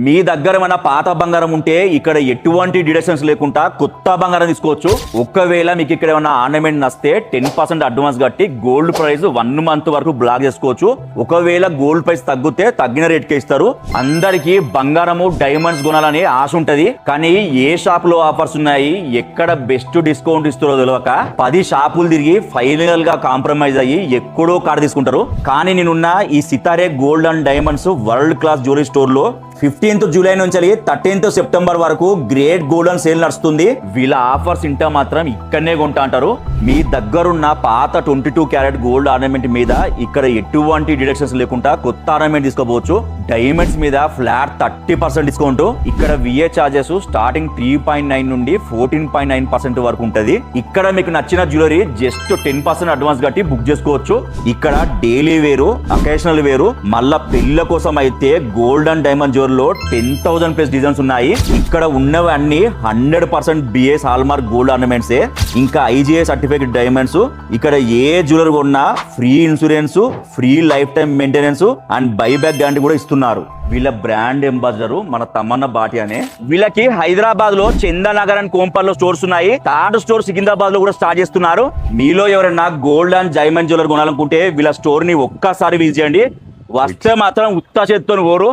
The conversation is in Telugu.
మీ దగ్గర మన పాత బంగారం ఉంటే ఇక్కడ ఎటువంటి డిడక్షన్స్ లేకుండా కొత్త బంగారం తీసుకోవచ్చు. ఒకవేళ మీకు ఇక్కడ ఏమైనా ఆర్నమెంట్ నస్తే 10% అడ్వాన్స్ కట్టి గోల్డ్ ప్రైస్ 1 మంత్ వరకు బ్లాక్ చేసుకోవచ్చు. ఒకవేళ గోల్డ్ ప్రైస్ తగ్గితే తగ్గిన రేట్ కే ఇస్తారు. అందరికి బంగారము డైమండ్స్ కొనాలని ఆశ ఉంటది, కానీ ఏ షాప్ లో ఆఫర్స్ ఉన్నాయి, ఎక్కడ బెస్ట్ డిస్కౌంట్ ఇస్తారో తెలియక 10 షాపులు తిరిగి ఫైనల్ గా కాంప్రమైజ్ అయ్యి ఎక్కడో కాడ తీసుకుంటారు. కానీ నేనున్న ఈ Sitare gold and diamonds world class jewellery store లో 15th జూలై నుంచి 13th సెప్టెంబర్ వరకు గ్రేట్ గోల్డెన్ సేల్ నడుస్తుంది. వీళ్ళ ఆఫర్స్ ఇంటా మాత్రం ఇక్కడనే కొంటా అంటారు. మీ దగ్గరున్న పాత 22 క్యారెట్ గోల్డ్ ఆర్నమెంట్ మీద ఇక్కడ ఎటువంటి డిడక్షన్స్ లేకుండా కొత్త ఆర్నమెంట్ తీసుకోవచ్చు. డైమండ్స్ మీద ఫ్లాట్ 30% డిస్కౌంట్. ఇక్కడ విఏ చార్జెస్ స్టార్టింగ్ 3.9 నుండి 14.9% వరకు ఉంటది. ఇక్కడ మీకు నచ్చిన జ్యువెలరీ జస్ట్ 10% అడ్వాన్స్ కట్టి బుక్ చేసుకోవచ్చు. ఇక్కడ డైలీ వేరు, అకేషనల్ వేరు, మళ్ళా పెళ్లి కోసం అయితే గోల్డ్ అండ్ డైమండ్ జ్యువెలరీ లో 10,000 ప్లస్ డిజైన్స్ ఉన్నాయి. ఇక్కడ ఉన్నవి అన్ని 100% బిఎస్ హాల్మార్క్ గోల్డ్ ఆర్నమెంట్స్. ఇంకా ఐజిఐ సర్టిఫికేట్ డైమండ్స్. ఇక్కడ ఏ జ్యువెలరీ కొన్నా free insurance, free life time maintenance and buyback guarantee కూడా ఇస్తున్నారు. వీళ్ళ బ్రాండ్ అంబాసిడర్ మన తమన్నా భాటియానే. వీళ్ళకి హైదరాబాద్ లో చందానగర్ అండ్ కోంపల్ లో స్టోర్స్ ఉన్నాయి. థర్డ్ స్టోర్ సికింద్రాబాద్ లో కూడా స్టార్ట్ చేస్తున్నారు. మీలో ఎవరైనా గోల్డ్ అండ్ డైమండ్ జ్యువెలరీ కొనాలనుకుంటే వీళ్ళ స్టోర్ ని ఒక్కసారి విజిట్ చేయండి. వస్తే మాత్రం ఉత్తా చేత్తో కోరు.